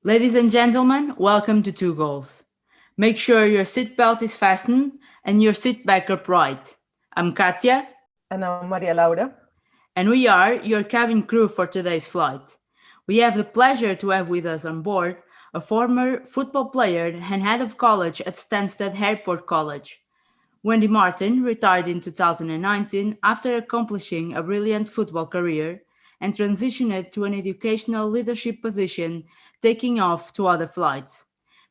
Ladies and gentlemen, welcome to Two Goals. Make sure your seatbelt is fastened and your seat back upright. I'm Katya, And I'm Maria Laura. and we are your cabin crew for today's flight. We have the pleasure to have with us on board a former football player and head of college at Stansted Airport College. Wendy Martin retired in 2019 after accomplishing a brilliant football career and transitioned to an educational leadership position, taking off to other flights.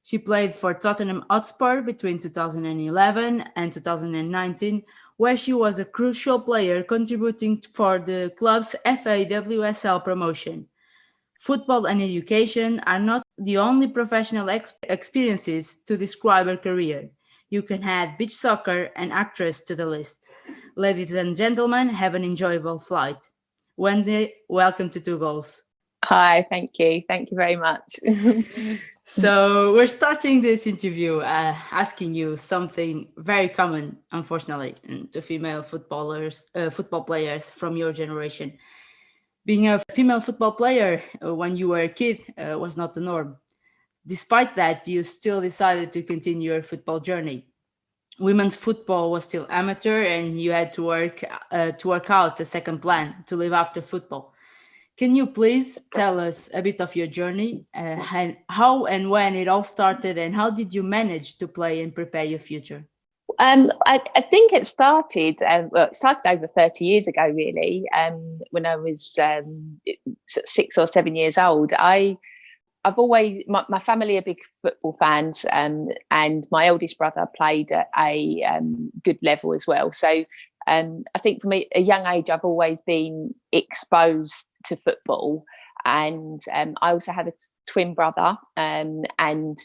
She played for Tottenham Hotspur between 2011 and 2019, where she was a crucial player contributing for the club's FAWSL promotion. Football and education are not the only professional experiences to describe her career. You can add beach soccer and actress to the list. Ladies and gentlemen, have an enjoyable flight. Wendy, welcome to Two Goals. Hi, thank you. Thank you very much. So we're starting this interview asking you something very common, unfortunately, to female football players from your generation. Being a female football player when you were a kid was not the norm. Despite that, you still decided to continue your football journey. Women's football was still amateur, and you had to work out a second plan to live after football. Can you please tell us a bit of your journey, and how and when it all started, and how did you manage to play and prepare your future? I think it started over 30 years ago, really, when I was sort of 6 or 7 years old. I've always, my family are big football fans, and my eldest brother played at a good level as well. So I think from a young age, I've always been exposed to football. And I also had a twin brother, and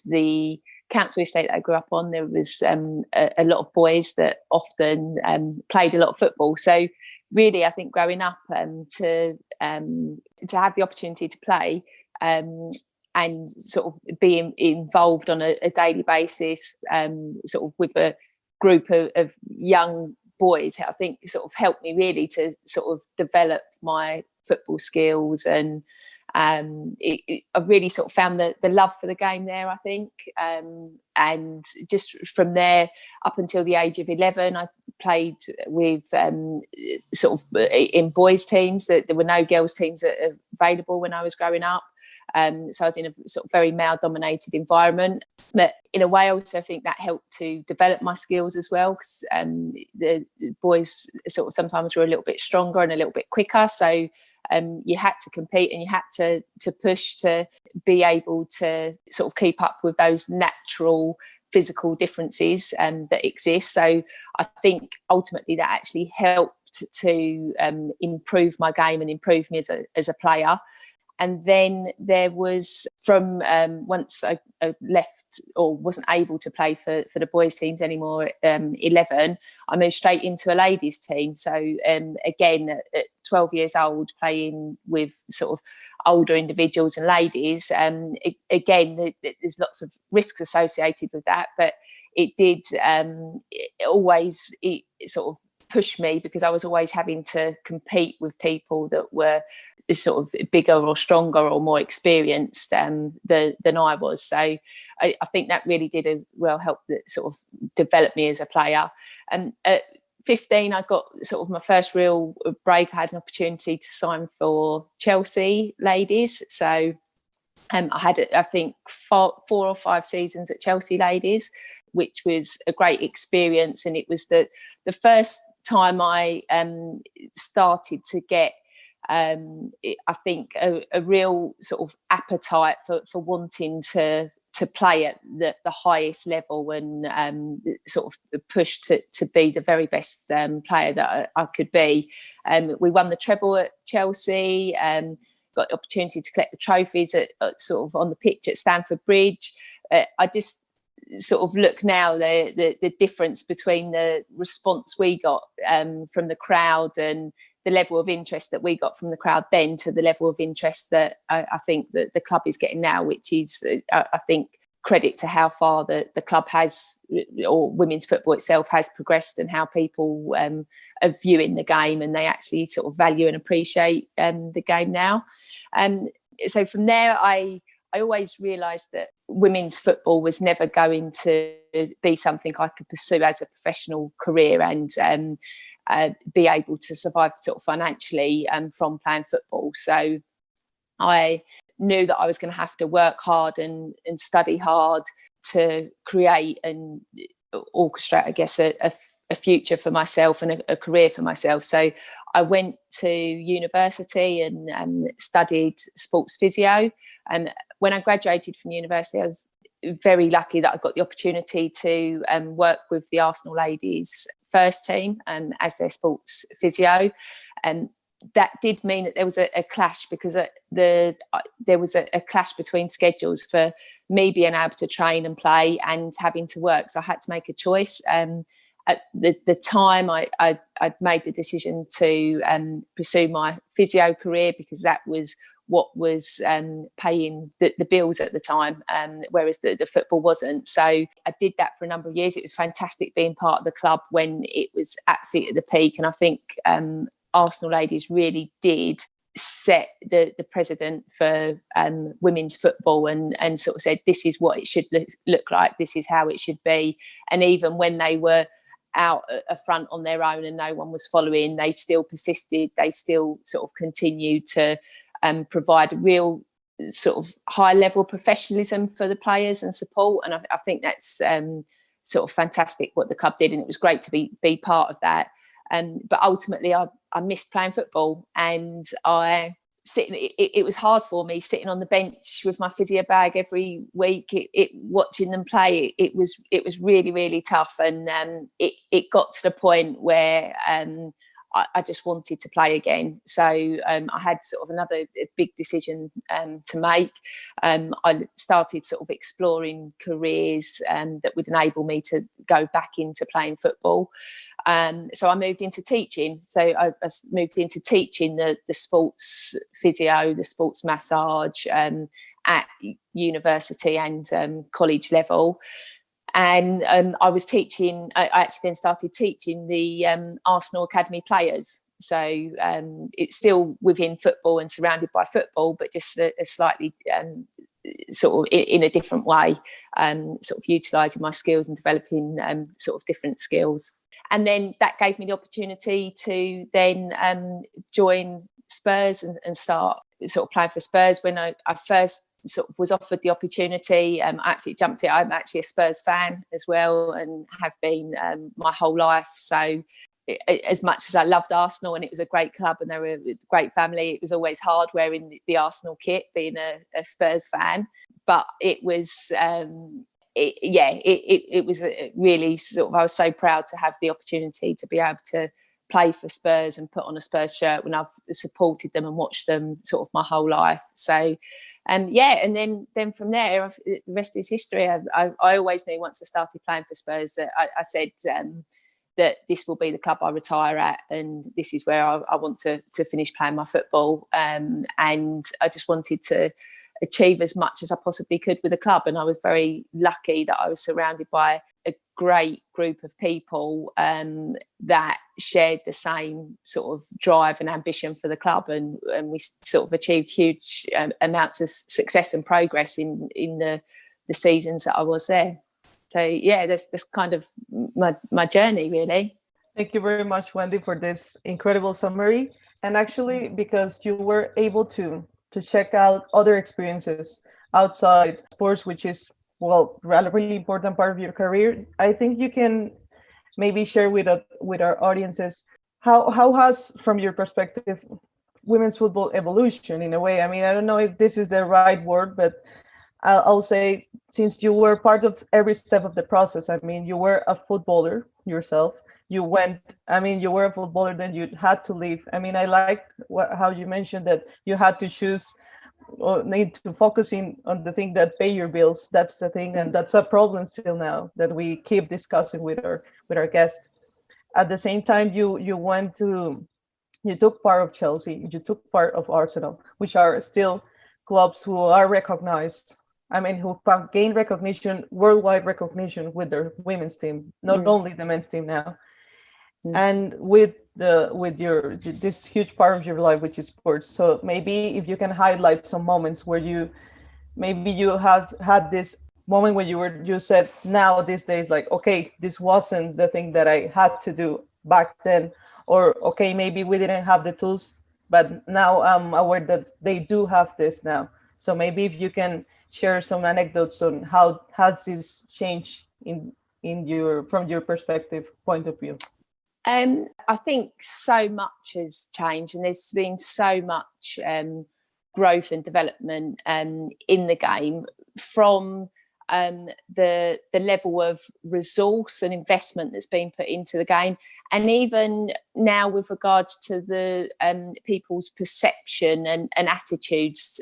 the council estate that I grew up on, there was a lot of boys that often played a lot of football. So really, I think growing up to have the opportunity to play and sort of being involved on a daily basis, sort of with a group of young boys, I think sort of helped me really to sort of develop my football skills. And I really sort of found the love for the game there, I think. And just from there up until the age of 11, I played with sort of in boys' teams. There were no girls' teams available when I was growing up. So I was in a sort of very male-dominated environment. But in a way, I also think that helped to develop my skills as well, because the boys sort of sometimes were a little bit stronger and a little bit quicker. So you had to compete and you had to push to be able to sort of keep up with those natural physical differences that exist. So I think ultimately that actually helped to improve my game and improve me as a player. And then there was from once I left or wasn't able to play for the boys' teams anymore at 11, I moved straight into a ladies' team. So again, at 12 years old, playing with sort of older individuals and ladies. Again, there's lots of risks associated with that, but it did always sort of push me, because I was always having to compete with people that were sort of bigger or stronger or more experienced than I was. So I think that really did as well help that sort of develop me as a player. And at 15, I got sort of my first real break. I had an opportunity to sign for Chelsea ladies. So I had, I think, 4 or 5 seasons at Chelsea ladies, which was a great experience. And it was the first time I started to get I think a real sort of appetite for wanting to play at the highest level and sort of push to be the very best player that I could be. We won the treble at Chelsea, got the opportunity to collect the trophies at sort of on the pitch at Stamford Bridge. I just sort of look now the difference between the response we got from the crowd and the level of interest that we got from the crowd then to the level of interest that I think that the club is getting now, which is I think credit to how far the club has, or women's football itself has progressed, and how people are viewing the game, and they actually sort of value and appreciate the game now. So from there I I always realised that women's football was never going to be something I could pursue as a professional career and be able to survive sort of financially from playing football. So I knew that I was going to have to work hard and study hard to create and orchestrate, I guess, a future for myself and a career for myself. So I went to university and studied sports physio. And when I graduated from university, I was very lucky that I got the opportunity to work with the Arsenal ladies first team as their sports physio. And that did mean that there was a clash, because there was a clash between schedules for me being able to train and play and having to work. So I had to make a choice. At the time, I'd made the decision to pursue my physio career, because that was what was paying the bills at the time, whereas the football wasn't. So I did that for a number of years. It was fantastic being part of the club when it was absolutely at the peak. And I think Arsenal ladies really did set the precedent for women's football and sort of said, this is what it should look like, this is how it should be. And even when they were out a front on their own and no one was following, they still persisted, they still sort of continued to provide a real sort of high level professionalism for the players and support. And I think that's sort of fantastic what the club did, and it was great to be part of that. But ultimately I missed playing football, and it was hard for me sitting on the bench with my physio bag every week, watching them play. It was really, really tough. And it got to the point where I just wanted to play again. So I had sort of another big decision to make. I started sort of exploring careers that would enable me to go back into playing football. So I moved into teaching. So I moved into teaching the sports physio, the sports massage at university and college level. And I was teaching, I actually then started teaching the Arsenal Academy players. So it's still within football and surrounded by football, but just a slightly sort of in a different way, sort of utilising my skills and developing sort of different skills. And then that gave me the opportunity to then join Spurs and start sort of playing for Spurs. When I first sort of was offered the opportunity, I actually jumped it. I'm actually a Spurs fan as well, and have been my whole life. So as much as I loved Arsenal and it was a great club and they were a great family, it was always hard wearing the Arsenal kit, being a Spurs fan. But it was it was really sort of, I was so proud to have the opportunity to be able to play for Spurs and put on a Spurs shirt when I've supported them and watched them sort of my whole life. So and then from there, the rest is history. I always knew once I started playing for Spurs that I said that this will be the club I retire at, and this is where I want to finish playing my football. And I just wanted to achieve as much as I possibly could with the club. And I was very lucky that I was surrounded by a great group of people that shared the same sort of drive and ambition for the club, and we sort of achieved huge amounts of success and progress in the seasons that I was there. So yeah, that's kind of my journey, really. Thank you very much, Wendy, for this incredible summary. And actually, because you were able to check out other experiences outside sports, which is, well, a really important part of your career, I think you can maybe share with our audiences how has, from your perspective, women's football evolution in a way. I mean, I don't know if this is the right word, but I'll say, since you were part of every step of the process, I mean, you were a footballer yourself. You were a footballer, then you had to leave. I mean, I like how you mentioned that you had to choose or need to focus on the thing that pay your bills. That's the thing, and that's a problem still now that we keep discussing with our guest. At the same time, you took part of Chelsea, you took part of Arsenal, which are still clubs who are recognized. I mean, who have gained recognition, worldwide recognition with their women's team, not only the men's team now. And with this huge part of your life, which is sports. So maybe if you can highlight some moments where you maybe you have had this moment when you said now these days, like, okay, this wasn't the thing that I had to do back then, or okay, maybe we didn't have the tools, but now I'm aware that they do have this now. So maybe if you can share some anecdotes on how has this changed in your from your perspective point of view. I think so much has changed, and there's been so much growth and development in the game, from the level of resource and investment that's been put into the game, and even now with regards to the people's perception and attitudes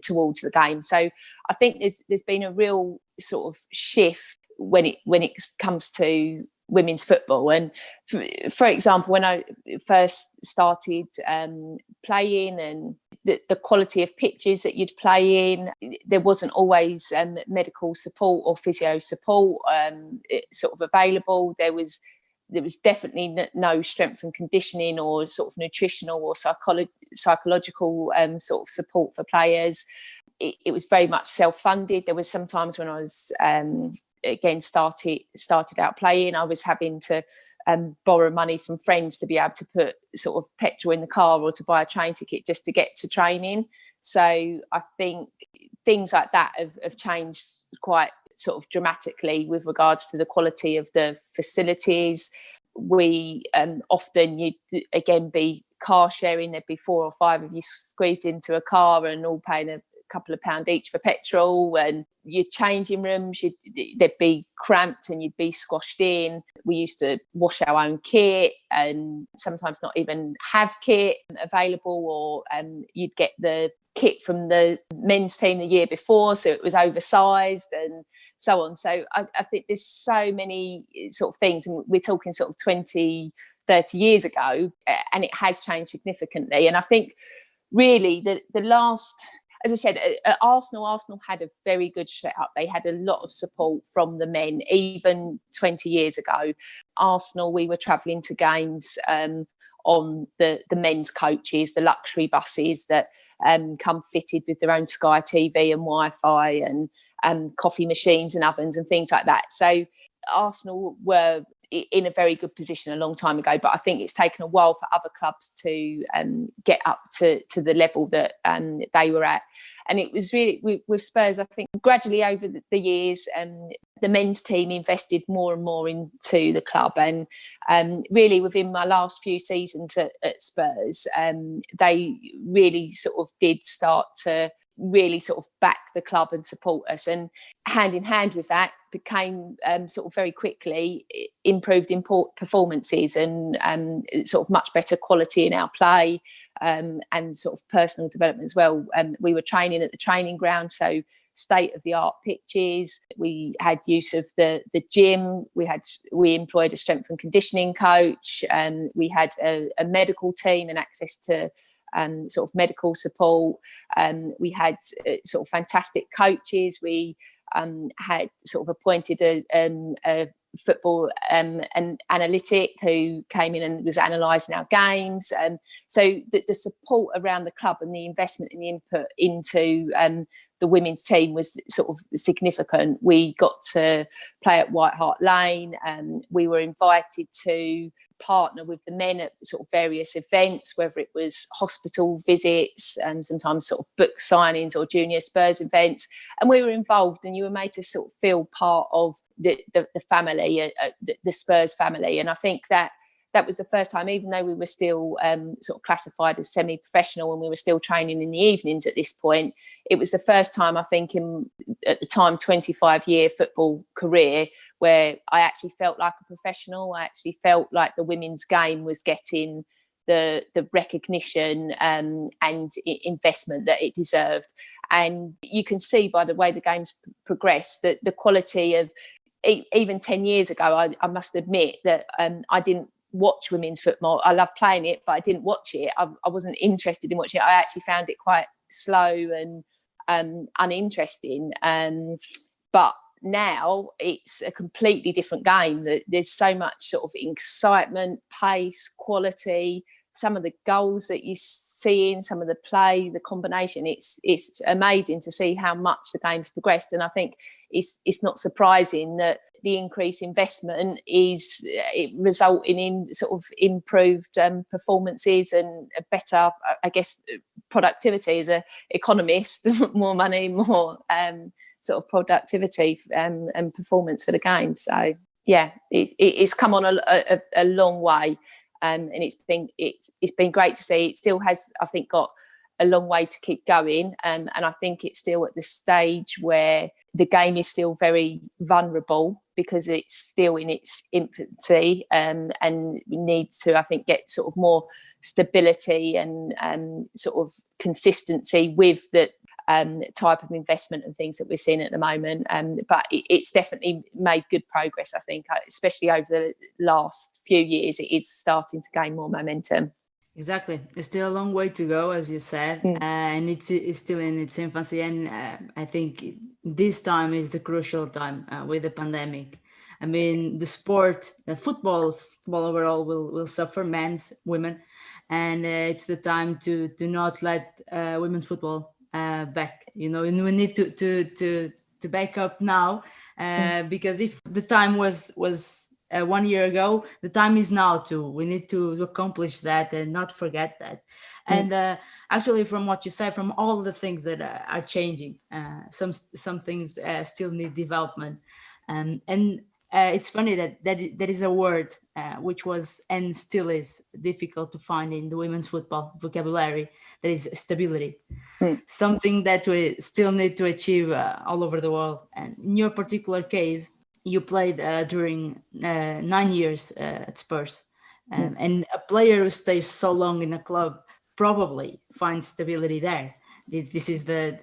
towards the game. So I think there's been a real sort of shift when it comes to women's football. And for example, when I first started playing, and the quality of pitches that you'd play in, there wasn't always medical support or physio support sort of available. There was definitely no strength and conditioning or sort of nutritional or psychological sort of support for players. It was very much self-funded. There was sometimes when I was again started out playing, I was having to borrow money from friends to be able to put sort of petrol in the car or to buy a train ticket just to get to training. So I think things like that have changed quite sort of dramatically with regards to the quality of the facilities. We often, you'd again be car sharing. There'd be 4 or 5 of you squeezed into a car and all paying a couple of pound each for petrol, and your changing rooms, they'd be cramped and you'd be squashed in. We used to wash our own kit and sometimes not even have kit available, or you'd get the kit from the men's team the year before, so it was oversized and so on. So I think there's so many sort of things, and we're talking sort of 20-30 years ago, and it has changed significantly. And I think really the last, as I said, at Arsenal had a very good setup. They had a lot of support from the men, even 20 years ago. Arsenal, we were travelling to games on the men's coaches, the luxury buses that come fitted with their own Sky TV and Wi-Fi and coffee machines and ovens and things like that. So Arsenal were in a very good position a long time ago, but I think it's taken a while for other clubs to get up to the level that they were at. And it was really with Spurs, I think gradually over the years, the men's team invested more and more into the club. And really within my last few seasons at Spurs, they really sort of did start to really sort of back the club and support us. And hand in hand with that became sort of very quickly improved performances and sort of much better quality in our play and sort of personal development as well. We were training at the training ground, so state-of-the-art pitches. We had use of the gym. We employed a strength and conditioning coach, and we had a medical team and access to sort of medical support. We had sort of fantastic coaches. We had sort of appointed a football and analytic who came in and was analysing our games. So the support around the club and the investment and the input into the women's team was sort of significant. We got to play at White Hart Lane, and we were invited to partner with the men at sort of various events, whether it was hospital visits and sometimes sort of book signings or junior Spurs events. And we were involved, and you were made to sort of feel part of the family, the Spurs family. And I think that was the first time, even though we were still sort of classified as semi-professional and we were still training in the evenings at this point, it was the first time, I think, in, at the time, 25-year football career where I actually felt like a professional. I actually felt like the women's game was getting the recognition and investment that it deserved. And you can see by the way the game's progressed that the quality of, even 10 years ago, I must admit that I didn't watch women's football. I love playing it, but I didn't watch it. I wasn't interested in watching it. I actually found it quite slow and uninteresting. But now it's a completely different game. There's so much sort of excitement, pace, quality, some of the goals that you see in some of the play, the combination, it's amazing to see how much the game's progressed. And I think it's not surprising that the increased investment is resulting in sort of improved performances and a better, I guess, productivity. As an economist, more money, more sort of productivity and performance for the game. So yeah, it's come on a long way, and it's been great to see. It still has, I think, got a long way to keep going, and I think it's still at the stage where the game is still very vulnerable because it's still in its infancy, and needs to, I think, get sort of more stability and sort of consistency with the type of investment and things that we're seeing at the moment. But it's definitely made good progress, I think, especially over the last few years. It is starting to gain more momentum. Exactly. It's still a long way to go, as you said, and it's still in its infancy. And I think this time is the crucial time with the pandemic. I mean, the sport, the football overall will suffer, men's, women, and it's the time to not let women's football back. You know, and we need to back up now, because if the time was 1 year ago, the time is now too. We need to accomplish that and not forget that. And actually, from what you said, from all the things that are changing, some things still need development. And it's funny that there is a word which was and still is difficult to find in the women's football vocabulary. That is stability. Something that we still need to achieve all over the world. And in your particular case, you played during 9 years at Spurs, and a player who stays so long in a club probably finds stability there. This is the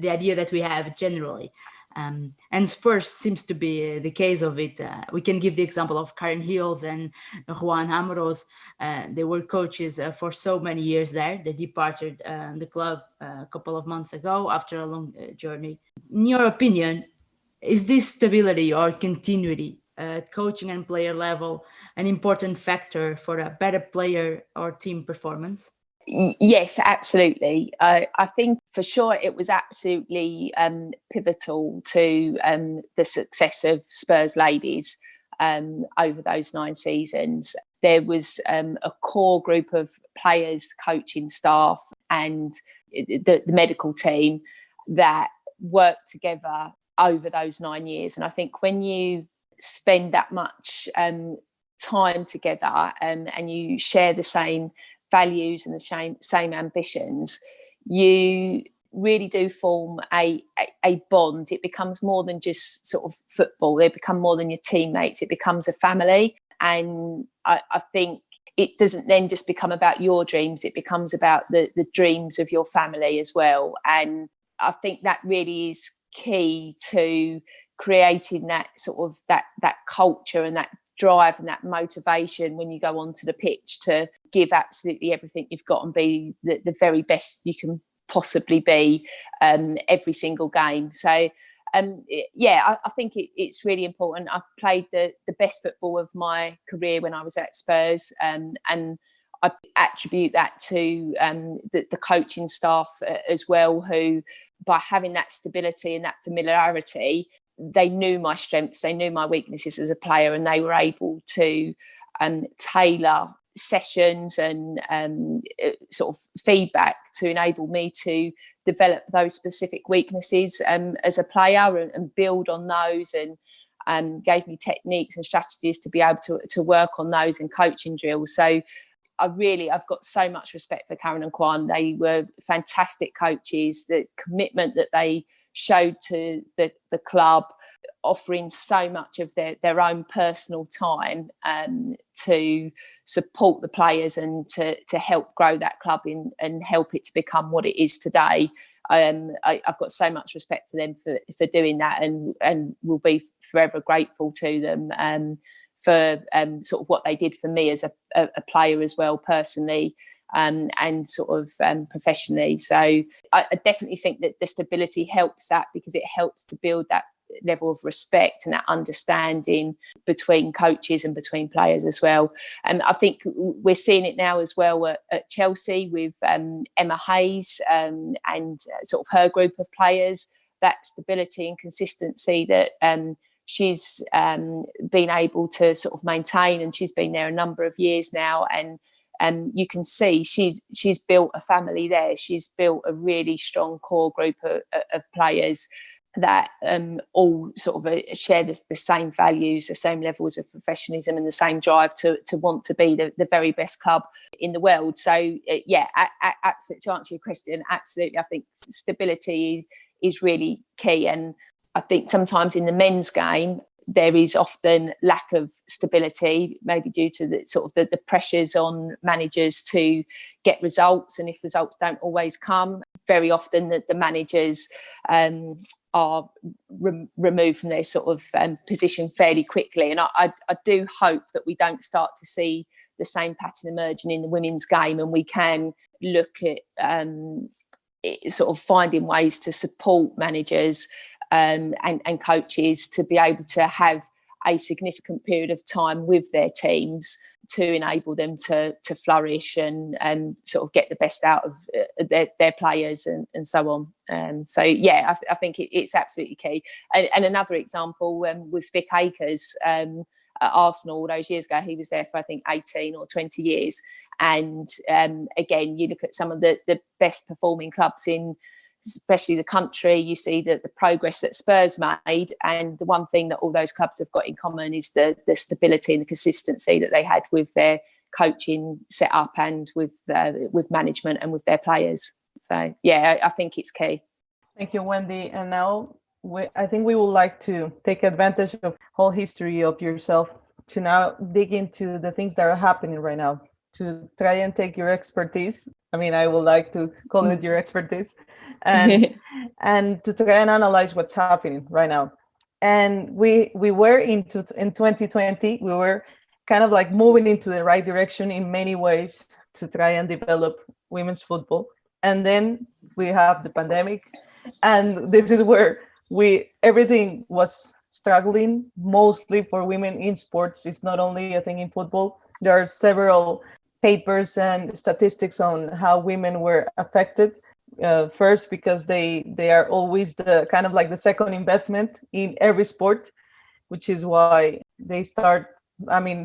idea that we have generally, and Spurs seems to be the case of it. We can give the example of Karen Hills and Juan Amoros. They were coaches for so many years there. They departed the club a couple of months ago after a long journey. In your opinion, is this stability or continuity at coaching and player level an important factor for a better player or team performance? Yes, absolutely. I think for sure it was absolutely pivotal to the success of Spurs ladies over those 9 seasons. There was a core group of players, coaching staff and the medical team that worked together over those 9 years. And I think when you spend that much time together and you share the same values and the same ambitions, you really do form a bond. It becomes more than just sort of football. They become more than your teammates. It becomes a family. And I think it doesn't then just become about your dreams. It becomes about the dreams of your family as well. And I think that really is key to creating that sort of that culture and that drive and that motivation when you go onto the pitch to give absolutely everything you've got and be the very best you can possibly be every single game. So I think it's really important. I played the best football of my career when I was at Spurs, and I attribute that to the coaching staff as well, who, by having that stability and that familiarity, they knew my strengths, they knew my weaknesses as a player, and they were able to tailor sessions and sort of feedback to enable me to develop those specific weaknesses as a player and build on those, and gave me techniques and strategies to be able to work on those in coaching drills. So I've got so much respect for Karen and Kwan. They were fantastic coaches. The commitment that they showed to the club, offering so much of their own personal time to support the players and to help grow that club and help it to become what it is today. I've got so much respect for them for doing that, and will be forever grateful to them for sort of what they did for me as a player as well, personally, and sort of professionally. So I definitely think that the stability helps that, because it helps to build that level of respect and that understanding between coaches and between players as well. And I think we're seeing it now as well at Chelsea with Emma Hayes and sort of her group of players, that stability and consistency that she's been able to sort of maintain, and she's been there a number of years now, and you can see she's built a family there. She's built a really strong core group of players that all sort of share the same values, the same levels of professionalism, and the same drive to want to be the very best club in the world. So absolutely, to answer your question, absolutely, I think stability is really key. And I think sometimes in the men's game there is often lack of stability, maybe due to the sort of the pressures on managers to get results, and if results don't always come, very often the managers are removed from their sort of position fairly quickly. And I do hope that we don't start to see the same pattern emerging in the women's game, and we can look at sort of finding ways to support managers and coaches to be able to have a significant period of time with their teams to enable them to flourish and sort of get the best out of their players and so on. So yeah, I think it's absolutely key. And another example was Vic Akers at Arsenal all those years ago. He was there for I think 18 or 20 years, and again, you look at some of the best performing clubs in especially the country, you see the progress that Spurs made, and the one thing that all those clubs have got in common is the stability and the consistency that they had with their coaching setup and with management and with their players. So yeah, I think it's key. Thank you, Wendy. And now I think we would like to take advantage of whole history of yourself to now dig into the things that are happening right now, to try and take your expertise. I mean, I would like to call it your expertise, and and to try and analyze what's happening right now. And we were in 2020, we were kind of like moving into the right direction in many ways to try and develop women's football. And then we have the pandemic, and this is where everything was struggling, mostly for women in sports. It's not only a thing in football. There are several papers and statistics on how women were affected. First, because they are always the kind of like the second investment in every sport, which is why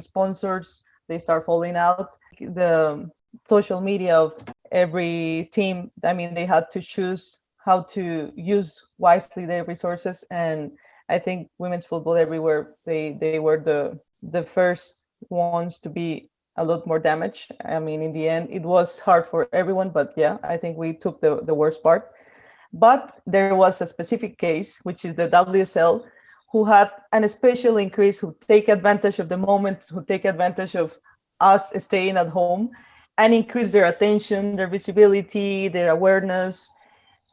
sponsors, they start falling out. The social media of every team, they had to choose how to use wisely their resources. And I think women's football everywhere, they were the first ones to be a lot more damaged. In the end, it was hard for everyone, but yeah, I think we took the worst part. But there was a specific case, which is the WSL, who had an special increase, who take advantage of the moment, who take advantage of us staying at home and increase their attention, their visibility, their awareness,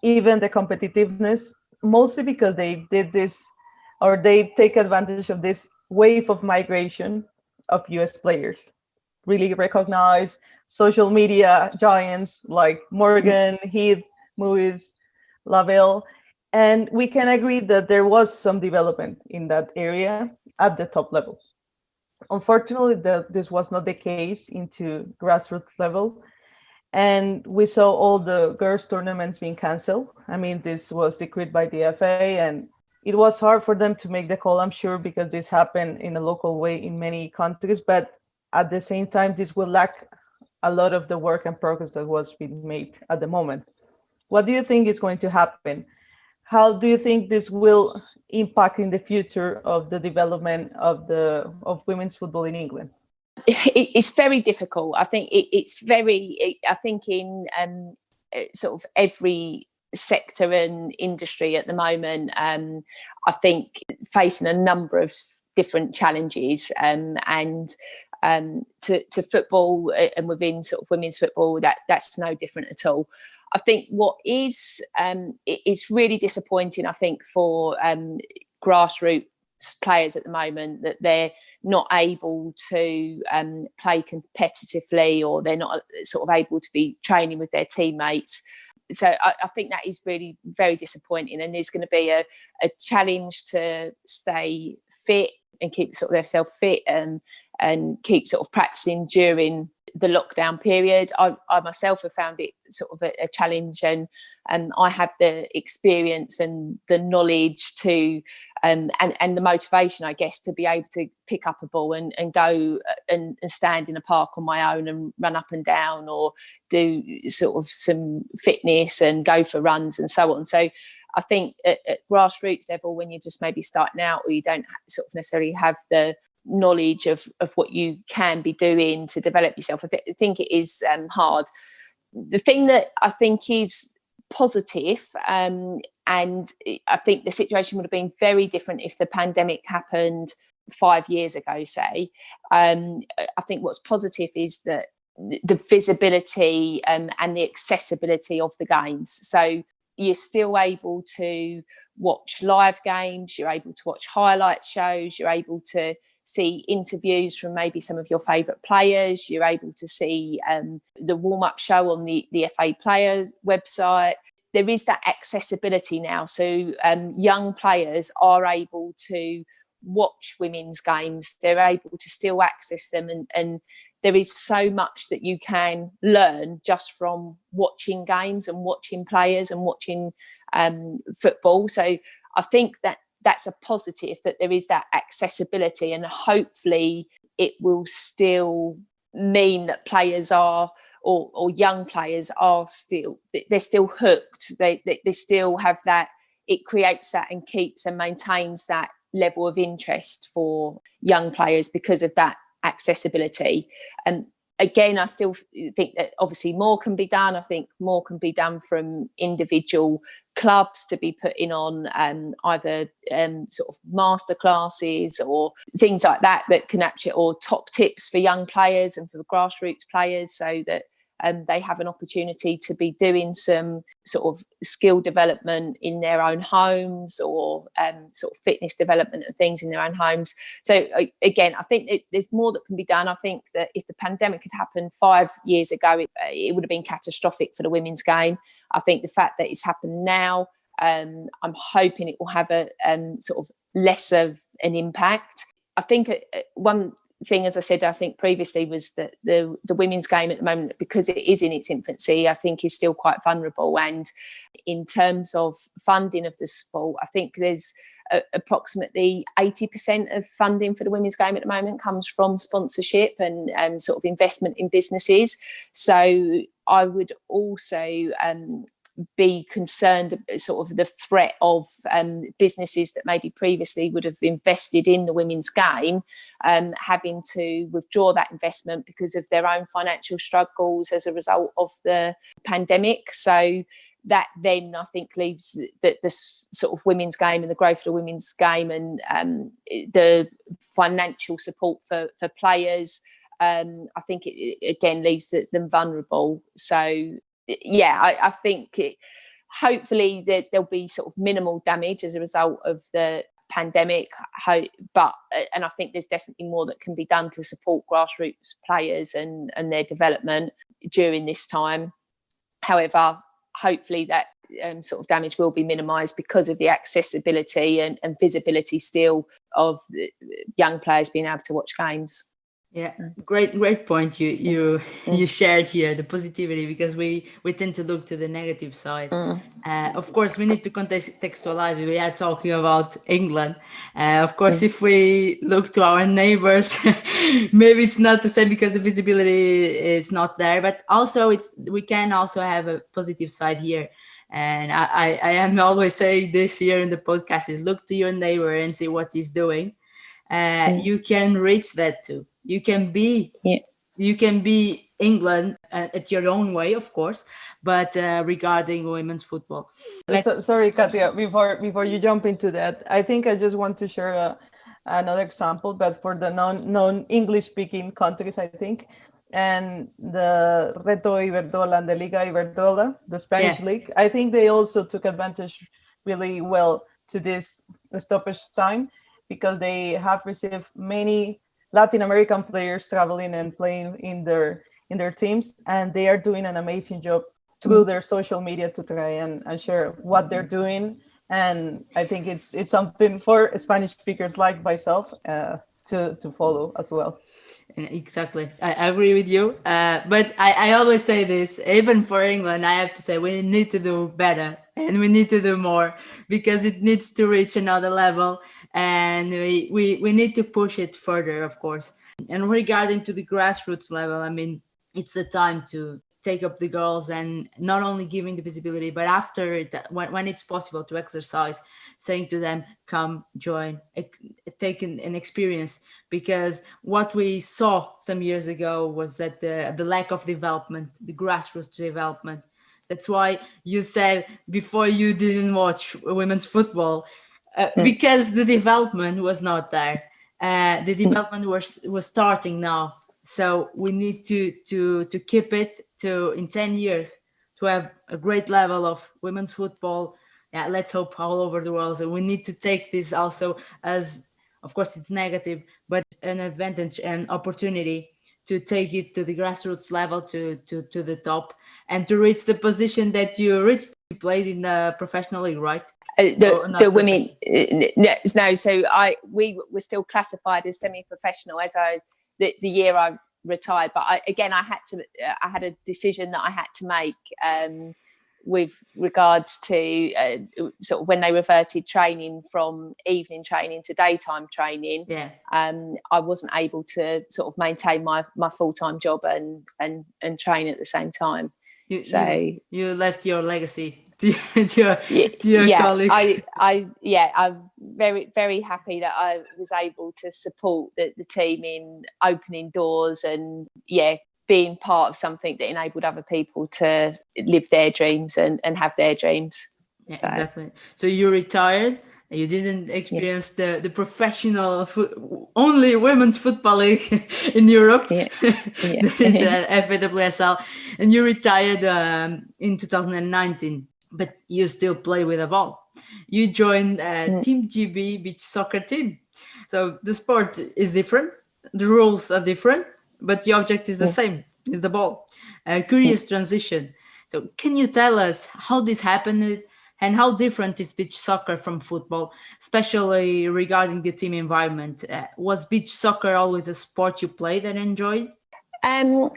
even the competitiveness, mostly because they did this, or they take advantage of this wave of migration of US players. Really recognize social media giants like Morgan, Heath, Movies, Lavelle. And we can agree that there was some development in that area at the top level. Unfortunately, this was not the case into grassroots level. And we saw all the girls' tournaments being canceled. This was decreed by the FA, and it was hard for them to make the call, I'm sure, because this happened in a local way in many countries. But at the same time, this will lack a lot of the work and progress that was being made at the moment. What do you think is going to happen? How do you think this will impact in the future of the development of women's football in England? It's very difficult. I think I think in sort of every sector and industry at the moment, I think facing a number of different challenges, and to football and within sort of women's football, that's no different at all. I think what is it's really disappointing, I think, for grassroots players at the moment, that they're not able to play competitively, or they're not sort of able to be training with their teammates. so I think that is really very disappointing, and there's going to be a challenge to stay fit and keep sort of themselves fit and keep sort of practicing during the lockdown period. I myself have found it sort of a challenge, and I have the experience and the knowledge to and the motivation, I guess, to be able to pick up a ball and go and stand in a park on my own and run up and down, or do sort of some fitness and go for runs and so on. So I think at grassroots level, when you're just maybe starting out, or you don't sort of necessarily have the knowledge of what you can be doing to develop yourself, I think it is hard. The thing that I think is positive, and I think the situation would have been very different if the pandemic happened 5 years ago, say. I think what's positive is that the visibility and the accessibility of the games. So you're still able to watch live games, you're able to watch highlight shows, you're able to see interviews from maybe some of your favourite players, you're able to see the warm-up show on the FA Player website. There is that accessibility now. So young players are able to watch women's games, they're able to still access them, and there is so much that you can learn just from watching games and watching players and watching football. So I think that that's a positive, that there is that accessibility, and hopefully it will still mean that players are, or young players are they're still hooked. They still have that, it creates that and keeps and maintains that level of interest for young players because of that accessibility. And again, I still think that obviously more can be done. I think more can be done from individual clubs to be putting on either sort of master classes or things like that can actually, or top tips for young players and for the grassroots players, so that they have an opportunity to be doing some sort of skill development in their own homes, or sort of fitness development and things in their own homes. So again, I think there's more that can be done. I think that if the pandemic had happened 5 years ago, it would have been catastrophic for the women's game. I think the fact that it's happened now, I'm hoping it will have a sort of less of an impact. I think one thing, as I said, I think previously, was that the women's game at the moment, because it is in its infancy, I think is still quite vulnerable. And in terms of funding of the sport, I think there's approximately 80% of funding for the women's game at the moment comes from sponsorship and sort of investment in businesses. So I would also be concerned sort of the threat of businesses that maybe previously would have invested in the women's game having to withdraw that investment because of their own financial struggles as a result of the pandemic. So that then I think leaves the sort of women's game and the growth of the women's game and the financial support for players, I think it again leaves them vulnerable. So yeah, I think hopefully there'll be sort of minimal damage as a result of the pandemic, but I think there's definitely more that can be done to support grassroots players and their development during this time. However, hopefully that sort of damage will be minimised because of the accessibility and visibility still of young players being able to watch games. Yeah, great point you shared here, the positivity, because we tend to look to the negative side. Of course, we need to contextualize. We are talking about England. Of course, if we look to our neighbors, maybe it's not the same because the visibility is not there. But also, we can also have a positive side here. And I am always saying this here in the podcast is look to your neighbor and see what he's doing. You can reach that too. You can be England at your own way, of course, but regarding women's football. Sorry, Katia, before you jump into that, I think I just want to share another example, but for the non-English speaking countries, I think, and the Reto Iberdrola and the Liga Iberdrola, the Spanish league, I think they also took advantage really well to this stoppage time, because they have received many Latin American players traveling and playing in their teams, and they are doing an amazing job through their social media to try and share what they're doing. And I think it's something for Spanish speakers like myself to follow as well. Exactly. I agree with you. But I always say this, even for England, I have to say we need to do better and we need to do more because it needs to reach another level and we need to push it further, of course. And regarding to the grassroots level, I mean, it's the time to take up the girls and not only giving the visibility, but after it, when it's possible to exercise, saying to them, come, join, take an experience. Because what we saw some years ago was that the lack of development, the grassroots development. That's why you said before you didn't watch women's football, because the development was not there. The development was starting now, so we need to keep it to in 10 years to have a great level of women's football. Yeah, let's hope all over the world. So we need to take this also as, of course, it's negative, but an advantage and opportunity to take it to the grassroots level, to the top, and to reach the position that you reached. You played in the professional league, right? The women, no. So we were still classified as semi-professional the year I retired. But I had a decision that I had to make with regards to sort of when they reverted training from evening training to daytime training. Yeah. I wasn't able to sort of maintain my full-time job and train at the same time. You left your legacy to your colleagues. I'm very, very happy that I was able to support the team in opening doors and being part of something that enabled other people to live their dreams and have their dreams. Yeah, exactly. So you retired. You didn't experience the professional only women's football league in Europe. It's FAWSL, and you retired in 2019. But you still play with a ball. You joined Team GB beach soccer team. So the sport is different, the rules are different, but the object is the same, is the ball. Curious transition. So can you tell us how this happened and how different is beach soccer from football, especially regarding the team environment? Was beach soccer always a sport you played and enjoyed? No,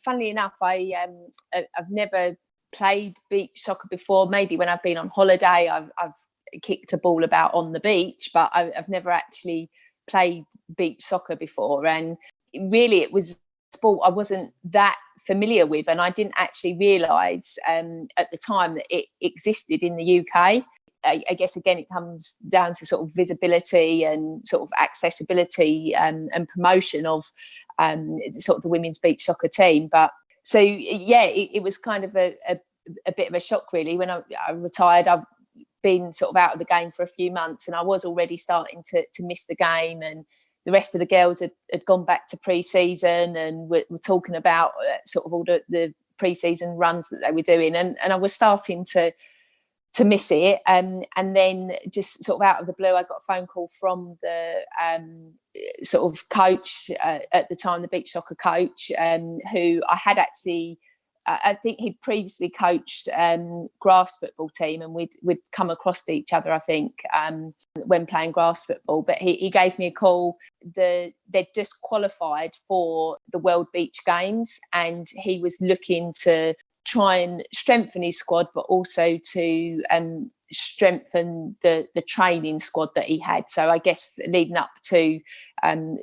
funnily enough, I've never played beach soccer before. Maybe when I've been on holiday, I've kicked a ball about on the beach, but I've never actually played beach soccer before. And really, it was a sport I wasn't that familiar with, and I didn't actually realise at the time that it existed in the UK. I guess again it comes down to sort of visibility and sort of accessibility and promotion of sort of the women's beach soccer team. But so it was kind of a bit of a shock really when I retired. I've been sort of out of the game for a few months, and I was already starting to miss the game, and the rest of the girls had gone back to pre-season and were talking about sort of all the pre-season runs that they were doing, and I was starting to miss it, and then just sort of out of the blue I got a phone call from the sort of coach at the time, the beach soccer coach, who I had actually I think he'd previously coached grass football team, and we'd come across each other, I think, when playing grass football. But he gave me a call. They'd just qualified for the World Beach Games, and he was looking to try and strengthen his squad, but also to strengthen the training squad that he had. So I guess leading up to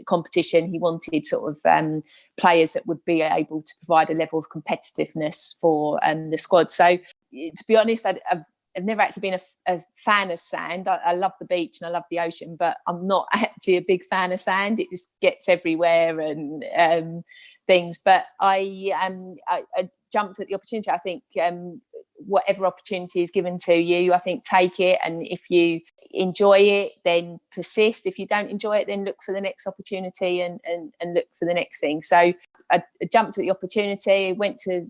competition, he wanted sort of players that would be able to provide a level of competitiveness for the squad. So to be honest, I've never actually been a fan of sand. I love the beach and I love the ocean, but I'm not actually a big fan of sand. It just gets everywhere and things. But I jumped at the opportunity. I think whatever opportunity is given to you, I think take it, and if you enjoy it, then persist. If you don't enjoy it, then look for the next opportunity and look for the next thing. So I jumped at the opportunity, went to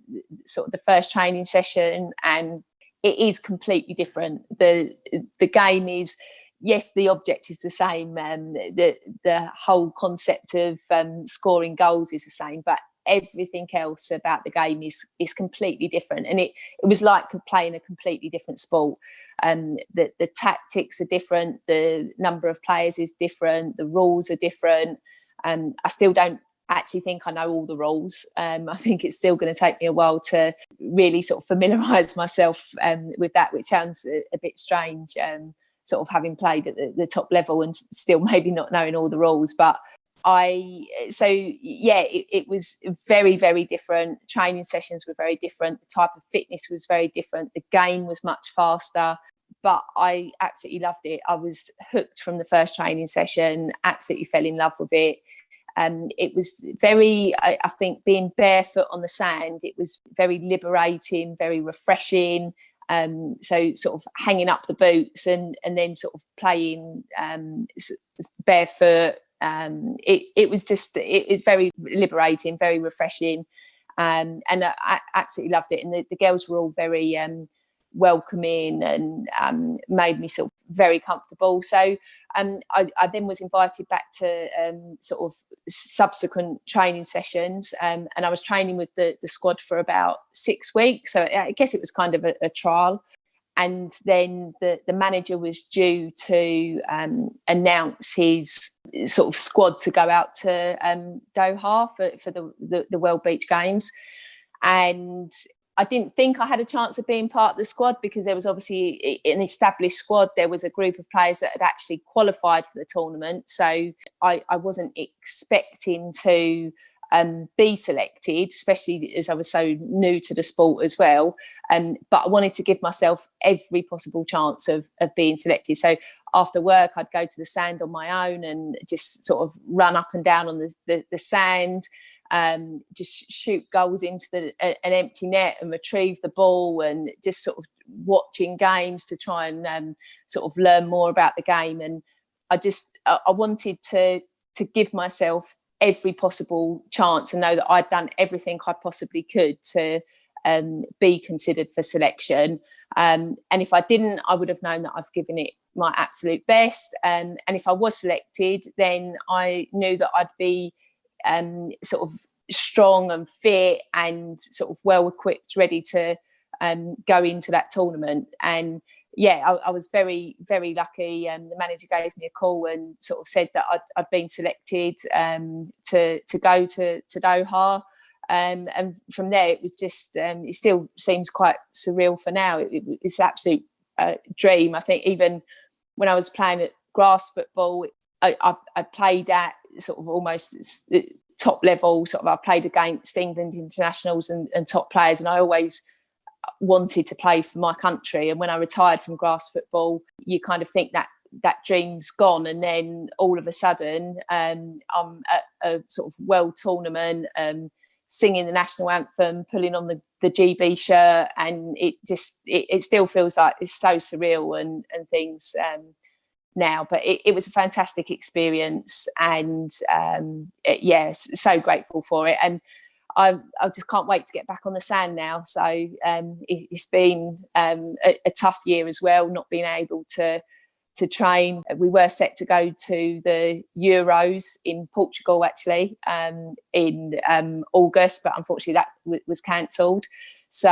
sort of the first training session, and it is completely different. The game is, yes, the object is the same, the whole concept of scoring goals is the same, but everything else about the game is completely different, and it was like playing a completely different sport. The tactics are different, the number of players is different, the rules are different. I still don't actually think I know all the rules. I think it's still going to take me a while to really sort of familiarise myself with that, which sounds a bit strange, sort of having played at the top level and still maybe not knowing all the rules. But it was very, very different. Training sessions were very different. The type of fitness was very different. The game was much faster. But I absolutely loved it. I was hooked from the first training session, absolutely fell in love with it. It was very, I think, being barefoot on the sand, it was very liberating, very refreshing. So sort of hanging up the boots and then sort of playing barefoot. It was very liberating, very refreshing. And I absolutely loved it. And the girls were all very welcoming and made me sort of very comfortable. So I then was invited back to sort of subsequent training sessions, and I was training with the squad for about 6 weeks. So I guess it was kind of a trial. And then the manager was due to announce his sort of squad to go out to Doha for the World Beach Games. And I didn't think I had a chance of being part of the squad because there was obviously an established squad. There was a group of players that had actually qualified for the tournament. So I wasn't expecting to be selected, especially as I was so new to the sport as well. But I wanted to give myself every possible chance of being selected. So after work, I'd go to the sand on my own and just sort of run up and down on the sand, just shoot goals into an empty net and retrieve the ball, and just sort of watching games to try and sort of learn more about the game. And I wanted to give myself every possible chance and know that I'd done everything I possibly could to be considered for selection. And if I didn't, I would have known that I've given it my absolute best. And if I was selected, then I knew that I'd be sort of strong and fit and sort of well equipped, ready to go into that tournament. And yeah, I was very, very lucky. The manager gave me a call and sort of said that I'd been selected to go to Doha. And from there, it was just, it still seems quite surreal for now. It's an absolute dream. I think even when I was playing at grass football, I played at sort of almost top level. Sort of, I played against England internationals and top players, and I always wanted to play for my country. And when I retired from grass football, you kind of think that dream's gone, and then all of a sudden I'm at a sort of world tournament, singing the national anthem, pulling on the GB shirt, and it still feels like it's so surreal and things now. But it was a fantastic experience, and so grateful for it. And I just can't wait to get back on the sand now. So it's been a tough year as well, not being able to train. We were set to go to the Euros in Portugal actually in August, but unfortunately that was cancelled. So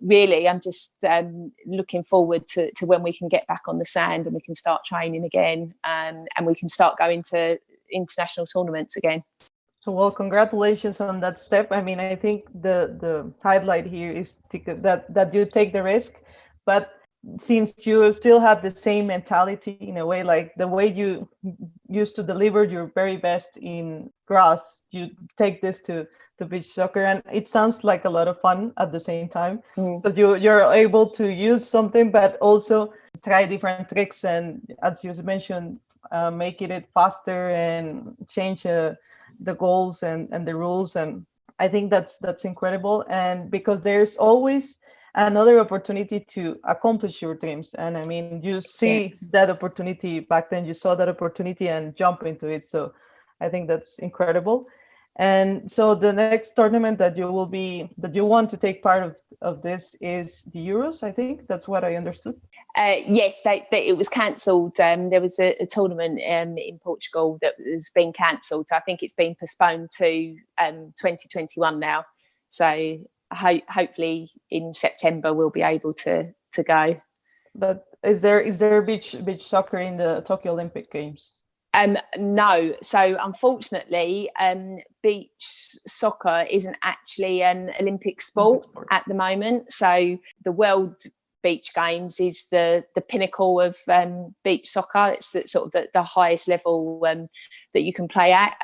really I'm just looking forward to when we can get back on the sand and we can start training again, and we can start going to international tournaments again. So, well, congratulations on that step. I mean, I think the highlight here is that you take the risk, but since you still have the same mentality in a way, like the way you used to deliver your very best in grass, you take this to beach soccer, and it sounds like a lot of fun at the same time. But you're able to use something, but also try different tricks, and as you mentioned, making it faster and change the goals and the rules. And I think that's incredible. And because there's always another opportunity to accomplish your dreams, and I mean, you see that opportunity back then, you saw that opportunity and jump into it. So I think that's incredible. And so the next tournament that you want to take part of this is the Euros, I think. That's what I understood. Yes, it was cancelled. There was a tournament in Portugal that has been cancelled. I think it's been postponed to 2021 now. So hopefully in September we'll be able to go. But is there beach soccer in the Tokyo Olympic Games? No. So unfortunately, beach soccer isn't actually an Olympic sport at the moment. So the World Beach Games is the pinnacle of beach soccer. It's the sort of the highest level that you can play at.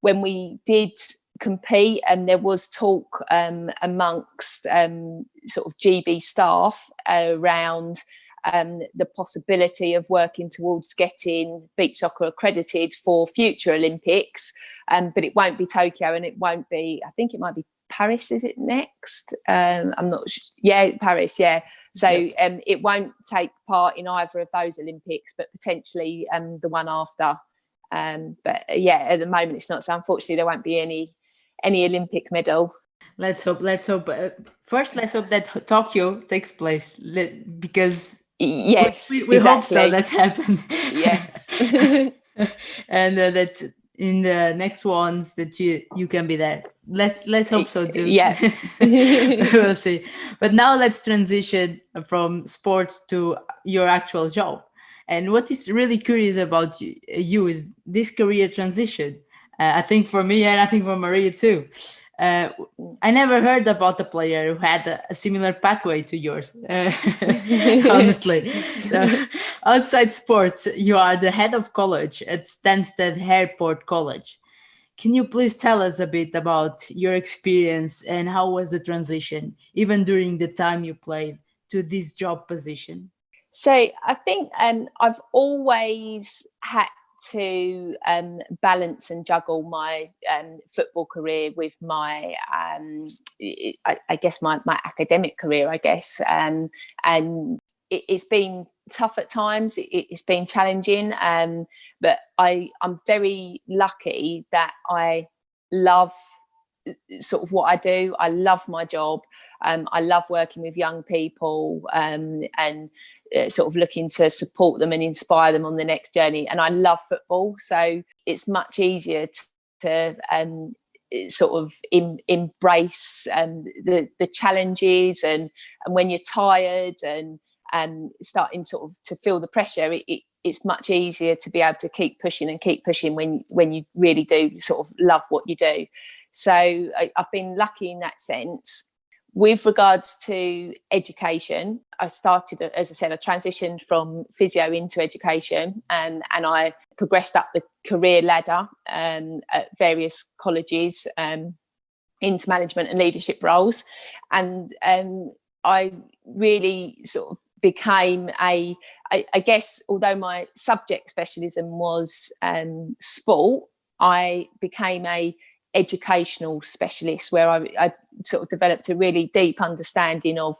When we did compete, and there was talk amongst sort of GB staff around the possibility of working towards getting beach soccer accredited for future Olympics, but it won't be Tokyo, and it won't be, I think it might be Paris, is it next? I'm not sure. Yeah, Paris, yeah. So yes. It won't take part in either of those Olympics, but potentially the one after. But yeah, at the moment it's not. So unfortunately there won't be any Olympic medal. Let's hope. First, let's hope that Tokyo takes place, because yes, we exactly. hope so that happen. Yes. And that in the next ones that you can be there. Let's hope so too. Yeah. We'll see. But now let's transition from sports to your actual job. And what is really curious about you is this career transition. I think for me, and I think for Maria too. I never heard about a player who had a similar pathway to yours, honestly. So, outside sports, you are the head of college at Stansted Airport College. Can you please tell us a bit about your experience and how was the transition, even during the time you played, to this job position? So I think I've always had to balance and juggle my football career with my I guess my academic career, I guess, and it's been tough at times. It's been challenging, but I'm very lucky that I love sort of what I do. I love my job. I love working with young people and sort of looking to support them and inspire them on the next journey. And I love football, so it's much easier to sort of embrace the challenges, and when you're tired and starting sort of to feel the pressure, it's much easier to be able to keep pushing when you really do sort of love what you do. So I've been lucky in that sense. With regards to education, I started, as I said, I transitioned from physio into education, and I progressed up the career ladder at various colleges into management and leadership roles. And I really sort of became I guess, although my subject specialism was sport, I became a educational specialist, where I sort of developed a really deep understanding of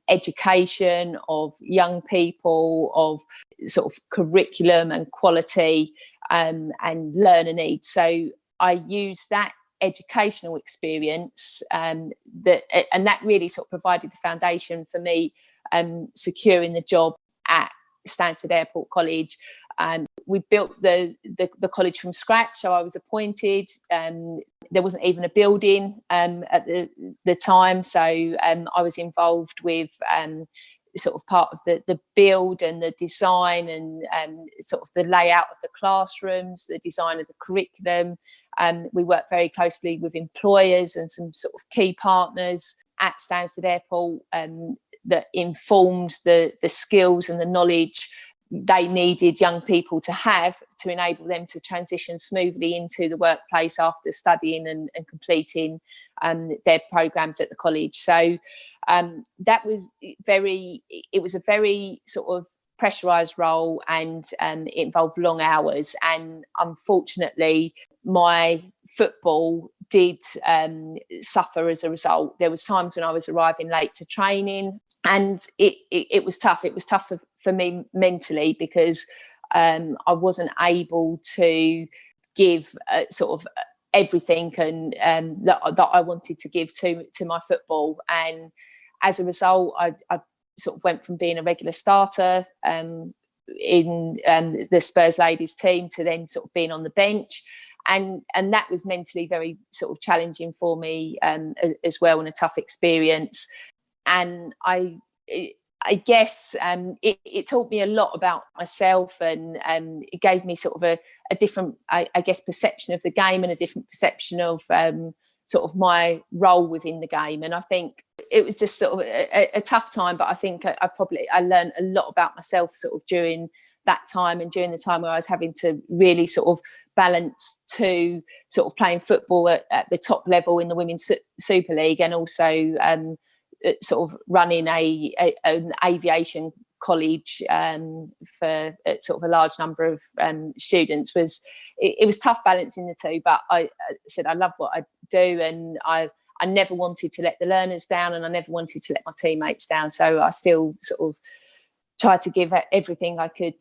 education, of young people, of sort of curriculum and quality and learner needs. So I used that educational experience that really sort of provided the foundation for me securing the job at Stansted Airport College. We built the college from scratch, so I was appointed. There wasn't even a building at the time, so I was involved with sort of part of the build and the design and sort of the layout of the classrooms, the design of the curriculum. We worked very closely with employers and some sort of key partners at Stansted Airport that informed the skills and the knowledge they needed young people to have to enable them to transition smoothly into the workplace after studying and completing their programs at the college. So that was it was a very sort of pressurized role, and it involved long hours, and unfortunately my football did suffer as a result. There was times when I was arriving late to training, and it was tough. It was tough for me mentally, because I wasn't able to give sort of everything and that I wanted to give to my football. And as a result, I sort of went from being a regular starter in the Spurs ladies team to then sort of being on the bench. And that was mentally very sort of challenging for me as well, and a tough experience. And I guess it taught me a lot about myself, and it gave me sort of a different, I guess, perception of the game, and a different perception of sort of my role within the game. And I think it was just sort of a tough time, but I think I learned a lot about myself sort of during that time, and during the time where I was having to really sort of balance to sort of playing football at the top level in the Women's Super League, and also sort of running an aviation college for sort of a large number of students. It was tough balancing the two, but I said I love what I do, and I never wanted to let the learners down, and I never wanted to let my teammates down. So I still sort of tried to give everything I could,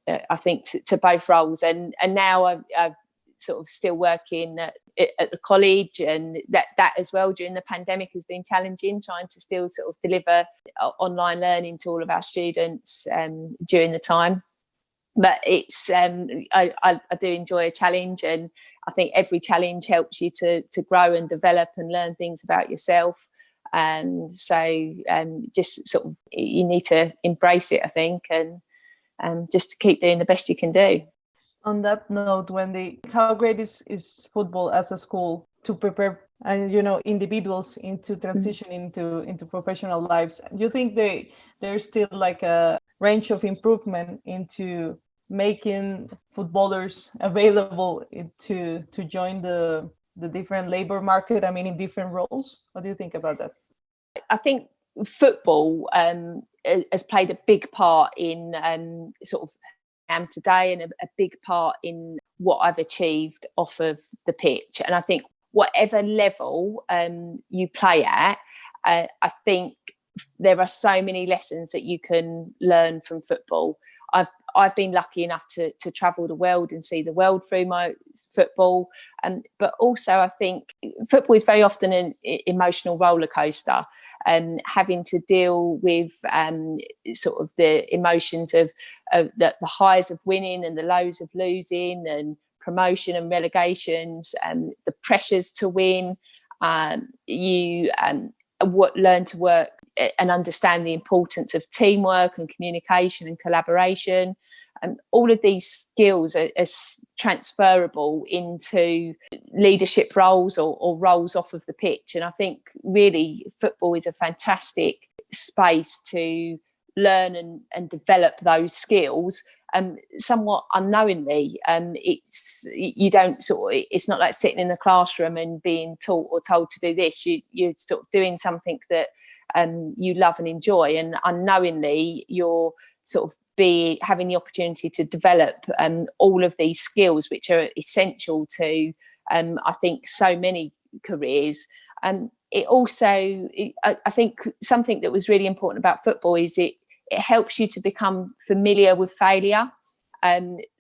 I think, to both roles. And now I'm sort of still working at the college, and that as well during the pandemic has been challenging, trying to still sort of deliver online learning to all of our students during the time. But it's I do enjoy a challenge, and I think every challenge helps you to grow and develop and learn things about yourself. And so just sort of you need to embrace it, I think, and just to keep doing the best you can do. On that note, Wendy, how great is football as a school to prepare individuals into transition into professional lives? Do you think there's still like a range of improvement into making footballers available to join the different labor market? I mean, in different roles. What do you think about that? I think football has played a big part in sort of am today, and a big part in what I've achieved off of the pitch. And I think whatever level you play at, I think there are so many lessons that you can learn from football. I've been lucky enough to travel the world and see the world through my football, but also I think football is very often an emotional roller coaster, and having to deal with sort of the emotions of the highs of winning and the lows of losing, and promotion and relegations, and the pressures to win. You learn to work and understand the importance of teamwork and communication and collaboration. And all of these skills are transferable into leadership roles or roles off of the pitch. And I think really football is a fantastic space to learn and develop those skills. Somewhat unknowingly, it's not like sitting in the classroom and being taught or told to do this. You're sort of doing something that you love and enjoy, and unknowingly you're sort of having the opportunity to develop all of these skills, which are essential to I think so many careers. It also, I think something that was really important about football is it helps you to become familiar with failure.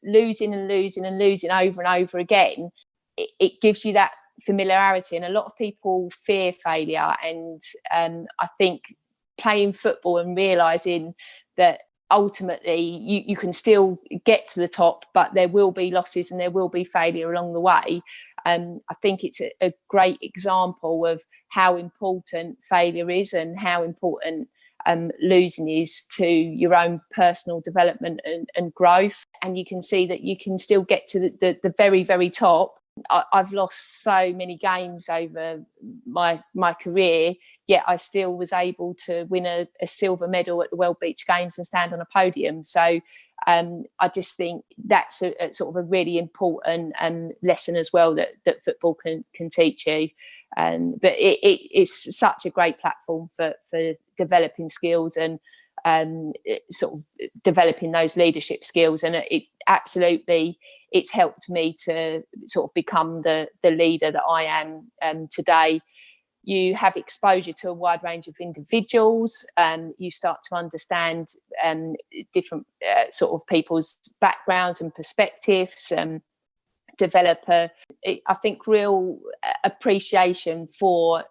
Losing and losing and losing over and over again, it gives you that familiarity. And a lot of people fear failure, and I think playing football and realising that ultimately you can still get to the top, but there will be losses and there will be failure along the way. I think it's a great example of how important failure is, and how important losing is to your own personal development and growth. And you can see that you can still get to the very, very top. I've lost so many games over my career, yet I still was able to win a silver medal at the World Beach Games and stand on a podium. So I just think that's a sort of a really important lesson as well that football can teach you. But it's such a great platform for developing skills and sort of developing those leadership skills. And it absolutely, it's helped me to sort of become the leader that I am today. You have exposure to a wide range of individuals, and you start to understand different sort of people's backgrounds and perspectives, develop I think, real appreciation for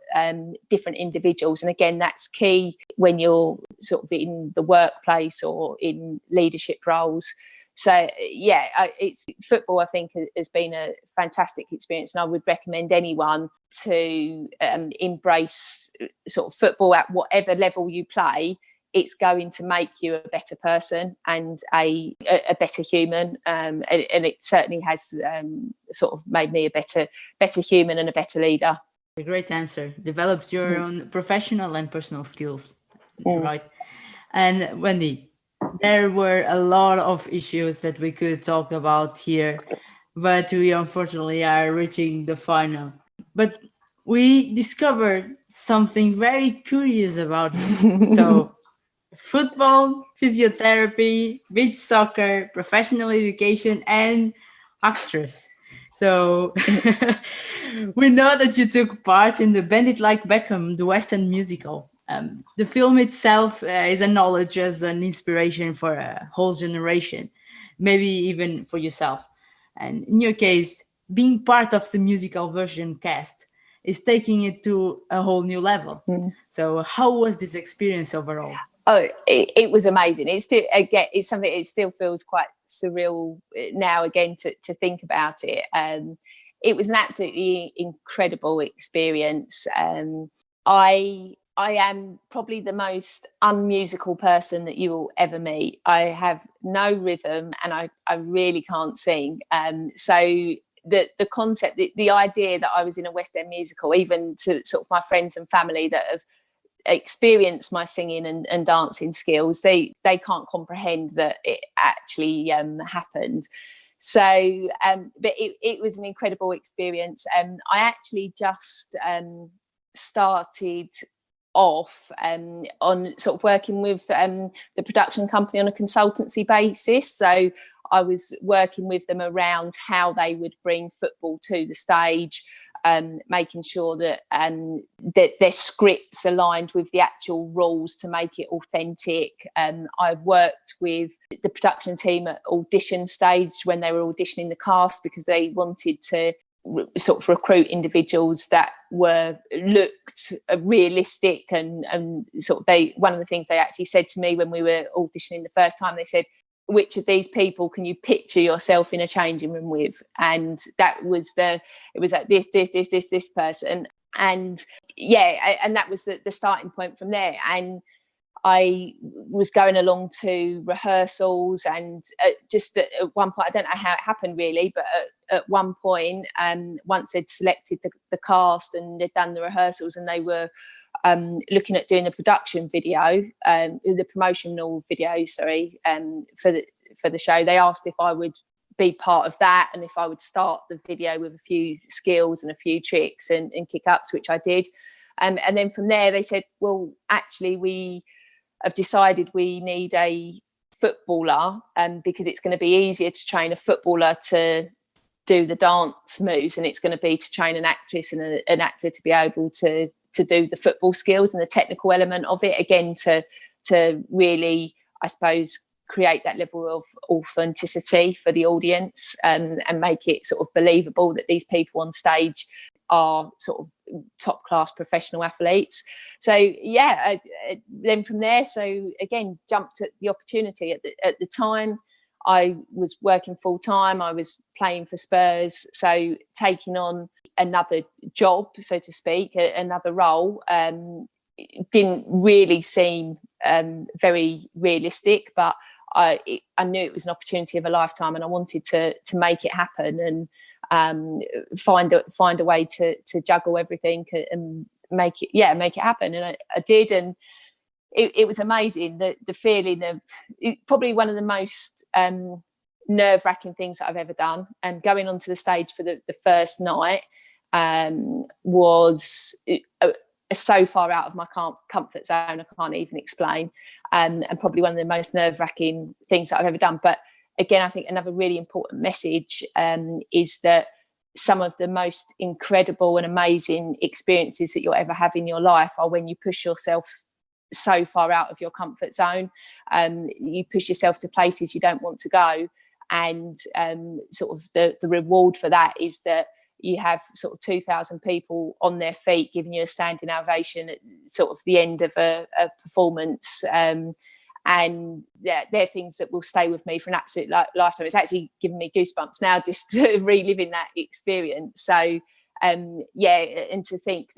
different individuals. And again, that's key when you're sort of in the workplace or in leadership roles. So it's football, I think, has been a fantastic experience, and I would recommend anyone to embrace sort of football at whatever level you play. It's going to make you a better person and a better human, and it certainly has sort of made me a better human and a better leader. A great answer. Develops your own professional and personal skills, right? And Wendy, there were a lot of issues that we could talk about here, but we unfortunately are reaching the final. But we discovered something very curious about you. So football, physiotherapy, beach soccer, professional education, and actress. So we know that you took part in the Bandit Like Beckham, the West End musical. The film itself is acknowledged as an inspiration for a whole generation, maybe even for yourself. And in your case, being part of the musical version cast is taking it to a whole new level. So how was this experience overall? Oh, it was amazing. It's still, again, it's something, it still feels quite surreal now again to think about it. It was an absolutely incredible experience. I am probably the most unmusical person that you will ever meet. I have no rhythm and I really can't sing. So the concept, the idea that I was in a West End musical, even to sort of my friends and family that have experienced my singing and dancing skills, they can't comprehend that it actually happened. So but it was an incredible experience. I actually just started off on sort of working with the production company on a consultancy basis. So I was working with them around how they would bring football to the stage, making sure that that their scripts aligned with the actual rules to make it authentic. I worked with the production team at audition stage when they were auditioning the cast, because they wanted to sort of recruit individuals that looked realistic and sort of one of the things they actually said to me when we were auditioning the first time, they said, which of these people can you picture yourself in a changing room with? And that was it was like this person. And and that was the starting point from there. And I was going along to rehearsals, and just at one point, I don't know how it happened really, but at one point, once they'd selected the cast and they'd done the rehearsals and they were looking at doing the production video, the promotional video, for the show, they asked if I would be part of that and if I would start the video with a few skills and a few tricks and kick-ups, which I did. And then from there, they said, well, actually, we have decided we need a footballer, because it's going to be easier to train a footballer to do the dance moves, and it's going to be to train an actress and an actor to be able to do the football skills and the technical element of it, again, to really, I suppose, create that level of authenticity for the audience, and make it sort of believable that these people on stage are sort of top class professional athletes. So then from there, so again, jumped at the opportunity. At the time I was working full time, I was playing for Spurs, so taking on another job, so to speak, another role, didn't really seem very realistic, but I knew it was an opportunity of a lifetime, and I wanted to make it happen and find a way to juggle everything and make it happen. And I did, and it was amazing. The feeling of probably one of the most nerve-wracking things that I've ever done, and going onto the stage for the first night was so far out of my comfort zone, I can't even explain, and probably one of the most nerve-wracking things that I've ever done. But again, I think another really important message is that some of the most incredible and amazing experiences that you'll ever have in your life are when you push yourself so far out of your comfort zone. You push yourself to places you don't want to go, And sort of the reward for that is that you have sort of 2,000 people on their feet giving you a standing ovation at sort of the end of a performance. And yeah, they're things that will stay with me for an absolute lifetime. It's actually giving me goosebumps now just reliving that experience. So yeah, and to think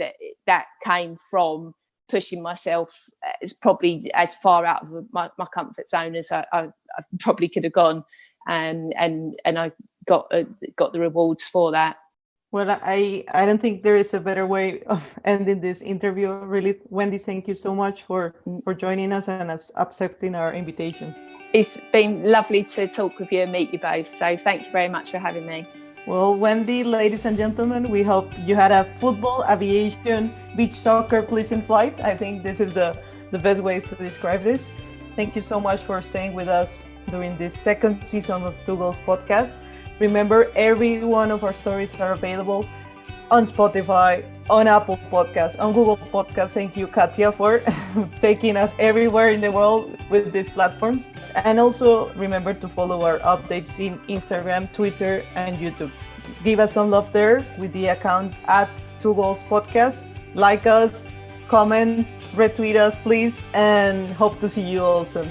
that came from pushing myself is probably as far out of my comfort zone as I probably could have gone, and I got the rewards for that. Well, I don't think there is a better way of ending this interview. Really, Wendy, thank you so much for joining us and accepting our invitation. It's been lovely to talk with you and meet you both. So thank you very much for having me. Well, Wendy, ladies and gentlemen, we hope you had a football, aviation, beach soccer pleasant flight. I think this is the best way to describe this. Thank you so much for staying with us during this second season of Two Goals Podcast. Remember, every one of our stories are available on Spotify, on Apple Podcasts, on Google Podcasts. Thank you, Katia, for taking us everywhere in the world with these platforms. And also remember to follow our updates in Instagram, Twitter, and YouTube. Give us some love there with the account at Two Goals Podcast. Like us, comment, retweet us, please, and hope to see you all soon.